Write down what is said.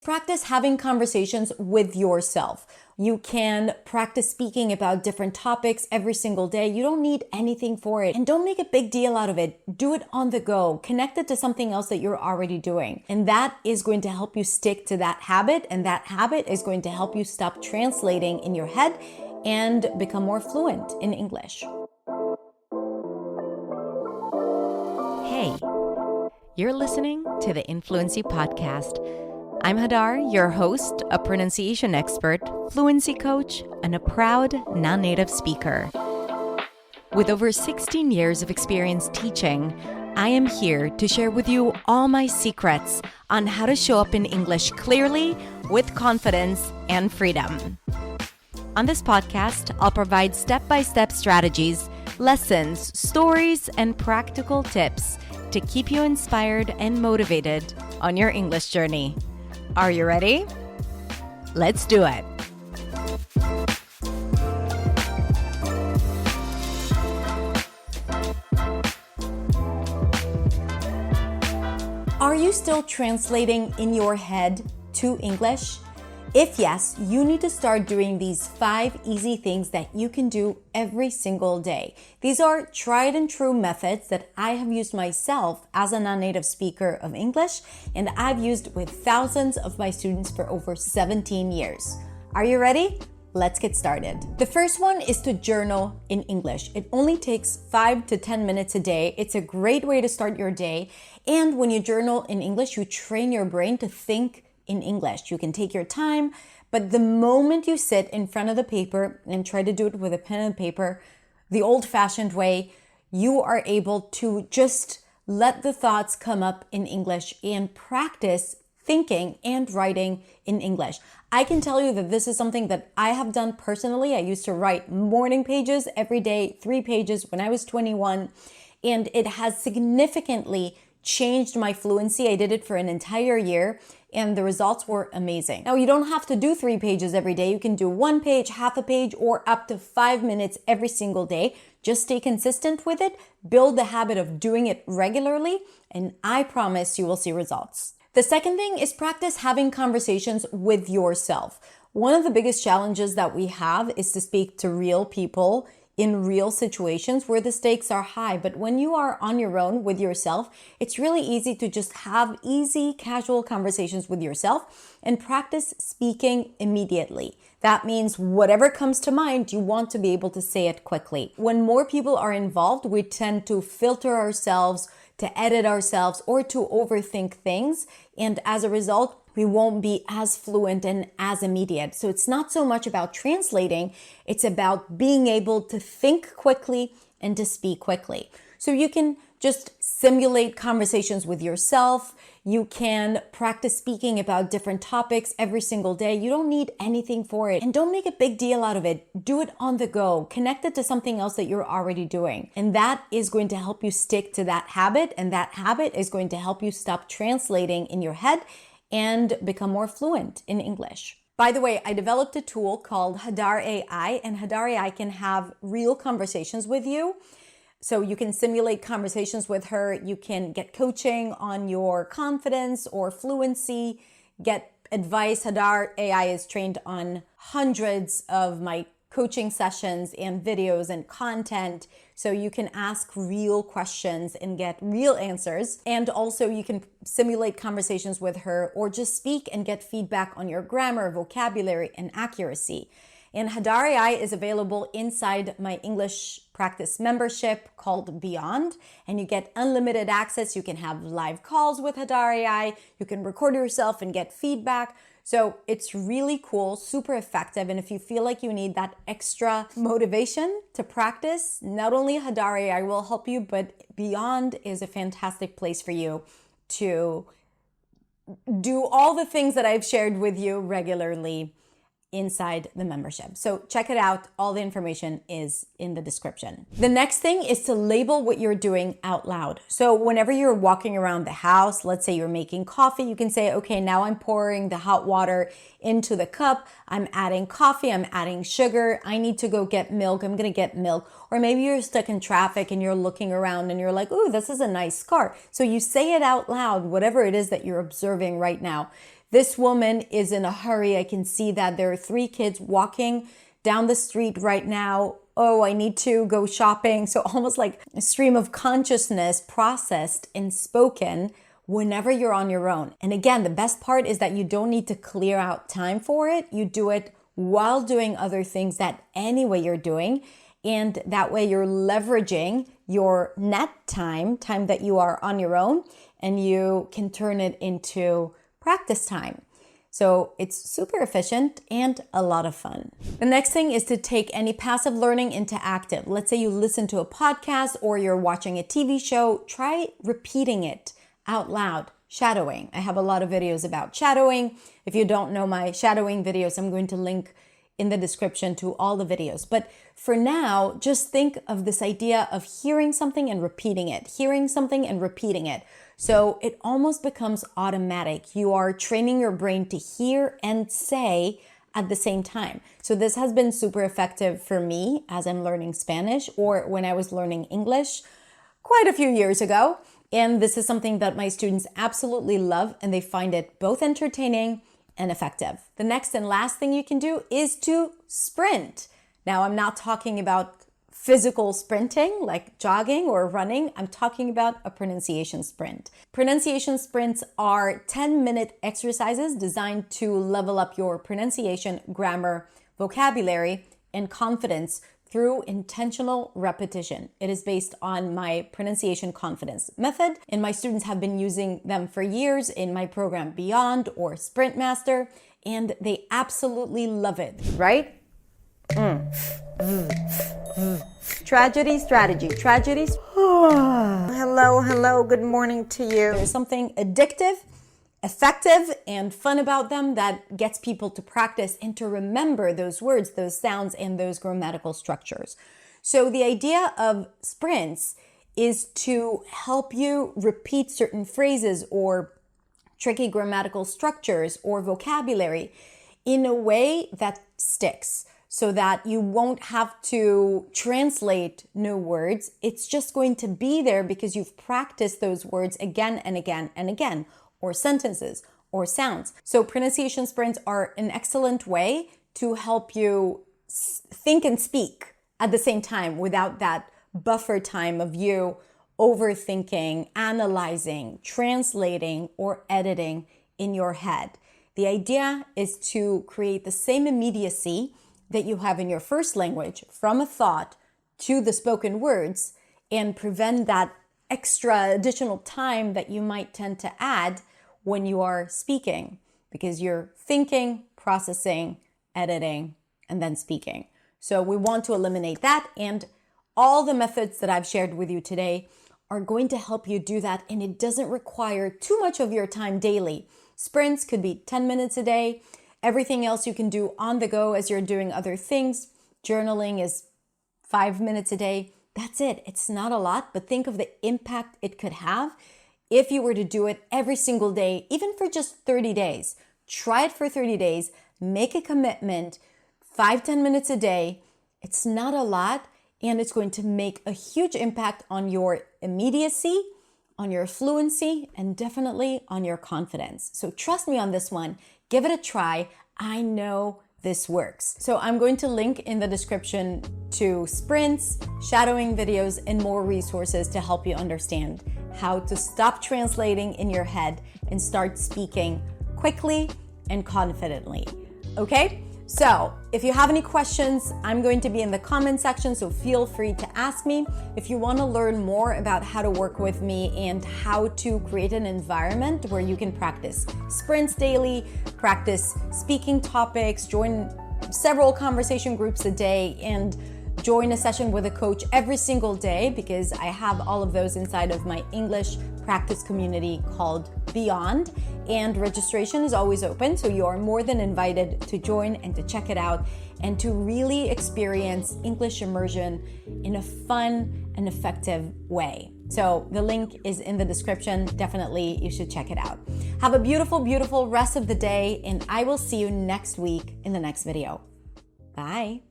Practice having conversations with yourself. You can practice speaking about different topics every single day. You don't need anything for it. And don't make a big deal out of it. Do it on the go. Connect it to something else that you're already doing. And that is going to help you stick to that habit. And that habit is going to help you stop translating in your head and become more fluent in English. Hey, you're listening to the Influency Podcast. I'm Hadar, your host, a pronunciation expert, fluency coach, and a proud non-native speaker. With over 16 years of experience teaching, I am here to share with you all my secrets on how to show up in English clearly, with confidence and freedom. On this podcast, I'll provide step-by-step strategies, lessons, stories, and practical tips to keep you inspired and motivated on your English journey. Are you ready? Let's do it. Are you still translating in your head to English? If yes, you need to start doing these 5 easy things that you can do every single day. These are tried and true methods that I have used myself as a non-native speaker of English, and I've used with thousands of my students for over 17 years. Are you ready? Let's get started. The first one is to journal in English. It only takes 5 to 10 minutes a day. It's a great way to start your day. And when you journal in English, you train your brain to think in English. You can take your time, but the moment you sit in front of the paper and try to do it with a pen and paper, the old-fashioned way, you are able to just let the thoughts come up in English and practice thinking and writing in English. I can tell you that this is something that I have done personally. I used to write morning pages every day, 3 pages when I was 21, and it has significantly changed my fluency. I did it for an entire year and the results were amazing. Now, you don't have to do 3 pages every day. You can do 1 page, half a page, or up to 5 minutes every single day. Just stay consistent with it, build the habit of doing it regularly, and I promise you will see results. The second thing is practice having conversations with yourself. One of the biggest challenges that we have is to speak to real people in real situations where the stakes are high. But when you are on your own with yourself, it's really easy to just have easy, casual conversations with yourself and practice speaking immediately. That means whatever comes to mind, you want to be able to say it quickly. When more people are involved, we tend to filter ourselves, to edit ourselves, or to overthink things. And as a result, we won't be as fluent and as immediate. So it's not so much about translating, it's about being able to think quickly and to speak quickly. So you can just simulate conversations with yourself. You can practice speaking about different topics every single day. You don't need anything for it. And don't make a big deal out of it. Do it on the go. Connect it to something else that you're already doing. And that is going to help you stick to that habit. And that habit is going to help you stop translating in your head and become more fluent in English. By the way, I developed a tool called Hadar AI, and Hadar AI can have real conversations with you. So you can simulate conversations with her. You can get coaching on your confidence or fluency, get advice. Hadar AI is trained on hundreds of my coaching sessions and videos and content. So you can ask real questions and get real answers. And also you can simulate conversations with her or just speak and get feedback on your grammar, vocabulary, and accuracy. And Hadar AI is available inside my English practice membership called Beyond, and you get unlimited access. You can have live calls with Hadar AI. You can record yourself and get feedback. So it's really cool, super effective. And if you feel like you need that extra motivation to practice, not only Hadar AI will help you, but Beyond is a fantastic place for you to do all the things that I've shared with you regularly inside the membership. So check it out. All the information is in the description. The next thing is to label what you're doing out loud. So whenever you're walking around the house, let's say you're making coffee, you can say, okay, now I'm pouring the hot water into the cup. I'm adding coffee. I'm adding sugar. I need to go get milk. I'm going to get milk. Or maybe you're stuck in traffic and you're looking around and you're like, ooh, this is a nice car. So you say it out loud, whatever it is that you're observing right now. This woman is in a hurry. I can see that there are 3 kids walking down the street right now. Oh, I need to go shopping. So almost like a stream of consciousness processed and spoken whenever you're on your own. And again, the best part is that you don't need to clear out time for it. You do it while doing other things that anyway you're doing. And that way you're leveraging your net time that you are on your own, and you can turn it into practice time. So it's super efficient and a lot of fun. The next thing is to take any passive learning into active. Let's say you listen to a podcast or you're watching a TV show, try repeating it out loud, shadowing. I have a lot of videos about shadowing. If you don't know my shadowing videos, I'm going to link in the description to all the videos. But for now, just think of this idea of hearing something and repeating it, hearing something and repeating it. So it almost becomes automatic. You are training your brain to hear and say at the same time. So this has been super effective for me as I'm learning Spanish, or when I was learning English quite a few years ago. And this is something that my students absolutely love, and they find it both entertaining and effective. The next and last thing you can do is to sprint. Now, I'm not talking about physical sprinting like jogging or running. I'm talking about a pronunciation sprint. Pronunciation sprints are 10-minute exercises designed to level up your pronunciation, grammar, vocabulary, and confidence through intentional repetition. It is based on my pronunciation confidence method, and my students have been using them for years in my program Beyond or Sprint Master, and they absolutely love it, right? Tragedy, strategy, tragedies. Hello, good morning to you. There's something addictive, effective, and fun about them that gets people to practice and to remember those words, those sounds, and those grammatical structures. So the idea of sprints is to help you repeat certain phrases or tricky grammatical structures or vocabulary in a way that sticks, so that you won't have to translate new words. It's just going to be there because you've practiced those words again and again and again, or sentences, or sounds. So pronunciation sprints are an excellent way to help you think and speak at the same time without that buffer time of you overthinking, analyzing, translating, or editing in your head. The idea is to create the same immediacy that you have in your first language from a thought to the spoken words, and prevent that extra additional time that you might tend to add when you are speaking, because you're thinking, processing, editing, and then speaking. So we want to eliminate that, and all the methods that I've shared with you today are going to help you do that, and it doesn't require too much of your time daily. Sprints could be 10 minutes a day. Everything else you can do on the go as you're doing other things. Journaling is 5 minutes a day. That's it. It's not a lot, but think of the impact it could have if you were to do it every single day, even for just 30 days. Try it for 30 days. Make a commitment, 5-10 minutes a day. It's not a lot, and it's going to make a huge impact on your immediacy, on your fluency, and definitely on your confidence. So trust me on this one. Give it a try. I know this works. So I'm going to link in the description to sprints, shadowing videos, and more resources to help you understand how to stop translating in your head and start speaking quickly and confidently. Okay? So if you have any questions, I'm going to be in the comment section, so feel free to ask me. If you want to learn more about how to work with me and how to create an environment where you can practice sprints daily, practice speaking topics, join several conversation groups a day, and join a session with a coach every single day, because I have all of those inside of my English practice community called Beyond, and registration is always open, so you are more than invited to join and to check it out and to really experience English immersion in a fun and effective way. So the link is in the description. Definitely you should check it out. Have a beautiful, beautiful rest of the day, and I will see you next week in the next video. Bye.